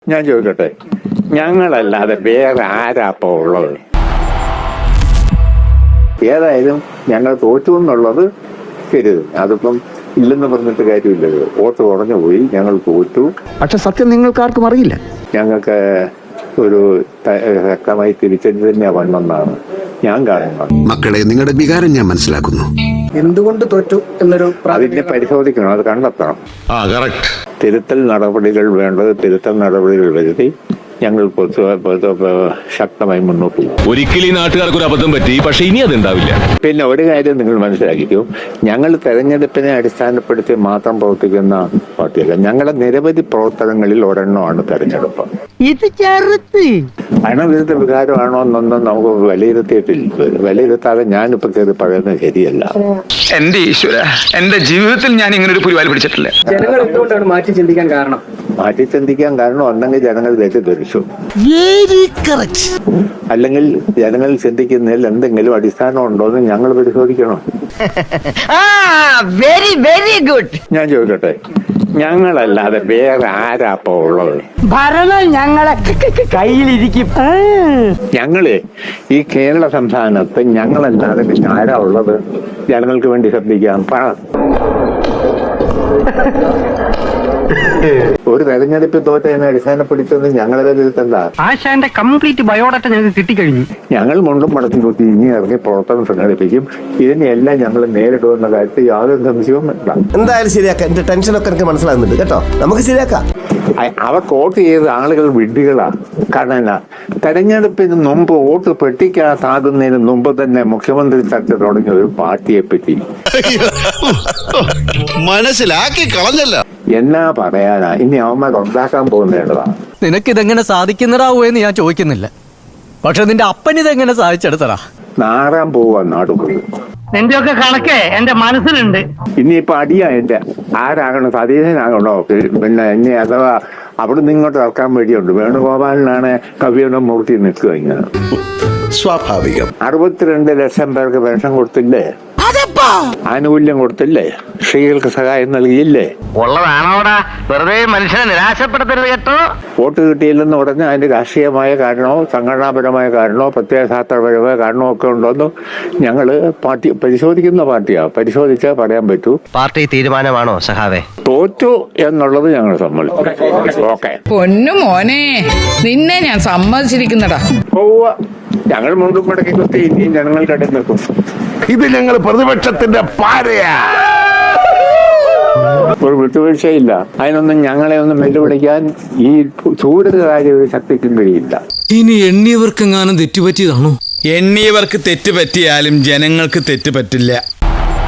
ഞാൻ ചോദിക്കട്ടെ, ഞങ്ങളല്ലാതെ വേറെ ആരാപ്പോ ഉള്ളത്? ഏതായാലും ഞങ്ങൾ തോറ്റു എന്നുള്ളത് ശരി. അതിപ്പം ഇല്ലെന്ന് പറഞ്ഞിട്ട് കാര്യമില്ലല്ലോ. വോട്ട് കുറഞ്ഞു പോയി, ഞങ്ങൾ തോറ്റു. പക്ഷെ സത്യം നിങ്ങൾക്ക് ആർക്കും അറിയില്ല. ഞങ്ങൾക്ക് ഒരു ശക്തമായി തിരിച്ചടി തന്നെയാ വന്നെന്നാണ് ഞാൻ കാണുന്നത്. മക്കളെ, നിങ്ങളുടെ വികാരം ഞാൻ മനസ്സിലാക്കുന്നു. എന്തുകൊണ്ട് തോറ്റു എന്നൊരു അതിനെ പരിശോധിക്കണം, അത് കണ്ടെത്തണം. തിരുത്തൽ നടപടികൾ വേണ്ടത് തിരുത്തൽ നടപടികൾ വരുത്തി ഞങ്ങൾ ശക്തമായി മുന്നോട്ട് പോകും. ഒരിക്കലും ഈ നാട്ടുകാർക്ക് ഒരു അബദ്ധം പറ്റി, പക്ഷെ ഇനി അത് ഉണ്ടാവില്ല. പിന്നെ ഒരു കാര്യം നിങ്ങൾ മനസ്സിലാക്കിക്കോ, ഞങ്ങൾ തെരഞ്ഞെടുപ്പിനെ അടിസ്ഥാനപ്പെടുത്തി മാത്രം പ്രവർത്തിക്കുന്ന പാർട്ടിയല്ല. ഞങ്ങളുടെ നിരവധി പ്രവർത്തനങ്ങളിൽ ഒരെണ്ണമാണ് തെരഞ്ഞെടുപ്പ്. ഇത് ചെറുത്ത് ഭരണവിരുദ്ധ വികാരമാണോ എന്നൊന്നും നമുക്ക് വിലയിരുത്താതെ ഞാനിപ്പോ കയറി പറയുന്നത് ശരിയല്ല. എന്റെ ഈശ്വര, എന്റെ ജീവിതത്തിൽ ഞാൻ ഇങ്ങനെ ഒരു പുലിവാൽ പിടിച്ചിട്ടില്ല. ജനങ്ങൾ എന്തുകൊണ്ടാണ് മാറ്റി ചിന്തിക്കാൻ കാരണം? മാറ്റി ചിന്തിക്കാൻ കാരണം ഒന്നെങ്കിൽ ജനങ്ങൾ തെറ്റിദ്ധരിച്ചു, അല്ലെങ്കിൽ ജനങ്ങൾ ചിന്തിക്കുന്നതിൽ എന്തെങ്കിലും അടിസ്ഥാനം ഉണ്ടോ എന്ന് ഞങ്ങൾ പരിശോധിക്കണം. Very very good. ഞാൻ ചോദിക്കട്ടെ, ഞങ്ങളല്ലാതെ വേറെ ആരാപ്പോ ഉള്ളത്? ഭരണം ഞങ്ങളെ കയ്യിലിരിക്കും. ഞങ്ങള് ഈ കേരള സംസ്ഥാനത്ത് ഞങ്ങളല്ലാതെ പിന്നെ ആരാ ഉള്ളത്? ജനങ്ങൾക്ക് വേണ്ടി ശബ്ദിക്കാം. ഒരു തെരഞ്ഞെടുപ്പ് തോറ്റതിനെ അടിസ്ഥാനപ്പെടുത്തുന്നത് ഞങ്ങളെ വിലയിരുത്തണ്ട. ആശാന്റെ കംപ്ലീറ്റ് ബയോഡാറ്റ ഞങ്ങൾക്ക് കിട്ടിക്കഴിഞ്ഞു. ഞങ്ങൾ മുണ്ടും മടക്കി കുത്തി ഇനി ഇറങ്ങി പ്രവർത്തനം സംഘടിപ്പിക്കും. ഇതിനെല്ലാം ഞങ്ങൾ നേരിടുമെന്ന കാര്യത്തിൽ യാതൊരു സംശയവും വേണ്ട. എന്തായാലും ശരിയാക്കാം. എന്റെ ടെൻഷനൊക്കെ എനിക്ക് മനസ്സിലാകുന്നുണ്ട് കേട്ടോ. നമുക്ക് ശരിയാക്കാം. അവർ വോട്ട് ചെയ്ത ആളുകൾ വിഡ്ഢികളാണ്. കാരണം എന്നാ, തെരഞ്ഞെടുപ്പിന് മുമ്പ് വോട്ട് പെട്ടിക്കകത്താകുന്നതിന് മുമ്പ് തന്നെ മുഖ്യമന്ത്രി ചർച്ച തുടങ്ങിയ ഒരു പാർട്ടിയെ പറ്റി മനസ്സിലാക്കി കളഞ്ഞല്ലോ. എന്നാ പറയാനാ? ഇനി അവന്മാർ ഉണ്ടാക്കാൻ പോകുന്നതാണ്. നിനക്കിതെങ്ങനെ സാധിക്കുന്നതാവോ എന്ന് ഞാൻ ചോദിക്കുന്നില്ല, പക്ഷെ നിന്റെ അപ്പനിതെങ്ങനെ സാധിച്ചെടുത്തടാ? നാറാൻ പോവാ നാട് മുഴുവൻ. എന്റെയൊക്കെ കണക്കേ എന്റെ മനസ്സിലുണ്ട്. ഇനിയിപ്പൊ അടിയാ എന്റെ. ആരാകണം? സതീശനാകണോ? പിന്നെ എന്നെ അഥവാ അവിടെ നിന്ന് ഇങ്ങോട്ട് ഇറക്കാൻ വേണ്ടിയുണ്ട്. വേണുഗോപാലനാണ് കവിയുടെ മൂർത്തി നിൽക്കുക. ഇങ്ങനെ സ്വാഭാവികം. 62 ലക്ഷം പേർക്ക് പെൻഷൻ കൊടുത്തില്ലേ? ആനുകൂല്യം കൊടുത്തില്ലേ? സ്ത്രീകൾക്ക് സഹായം നൽകിയില്ലേ? ഉള്ളതാണോടാ? വെറുതെ മനുഷ്യനെ നിരാശപ്പെടുത്തരുത് കേട്ടോ. വോട്ട് കിട്ടിയില്ലെന്ന് പറഞ്ഞാൽ അതിന്റെ രാഷ്ട്രീയമായ കാരണമോ സംഘടനാപരമായ കാരണമോ പ്രത്യയശാസ്ത്രപരമായ കാരണമോ ഒക്കെ ഉണ്ടോന്ന് ഞങ്ങള് പാർട്ടി പരിശോധിക്കുന്ന പാർട്ടിയാ. പരിശോധിച്ചാൽ പറയാൻ പറ്റൂ. പാർട്ടി തീരുമാനമാണോ സഹാവേ? തോറ്റു എന്നുള്ളത് ഞങ്ങൾ സമ്മതിച്ചു. ഓക്കെ, പൊന്നു മോനെ, നിന്നെ ഞാൻ സമ്മതിച്ചിരിക്കുന്നടാ. ഞങ്ങൾ മുണ്ടും മടക്കി കുത്തി ഇനിയും ജനങ്ങൾക്കിടയിൽ നിൽക്കും. ഇത് ഞങ്ങൾ പ്രതിപക്ഷത്തിന്റെ പാരയാ. ഒരു വിട്ടുവീഴ്ചയില്ല. അതിനൊന്നും ഞങ്ങളെ ഒന്നും വെല്ലുവിളിക്കാൻ ഈ ചൂടുകാരി ഒരു ശക്തിക്കും കഴിയില്ല. ഇനി എണ്ണിയവർക്കെങ്ങാനും തെറ്റുപറ്റിയതാണോ? എണ്ണിയവർക്ക് തെറ്റ് പറ്റിയാലും ജനങ്ങൾക്ക് തെറ്റ് പറ്റില്ല.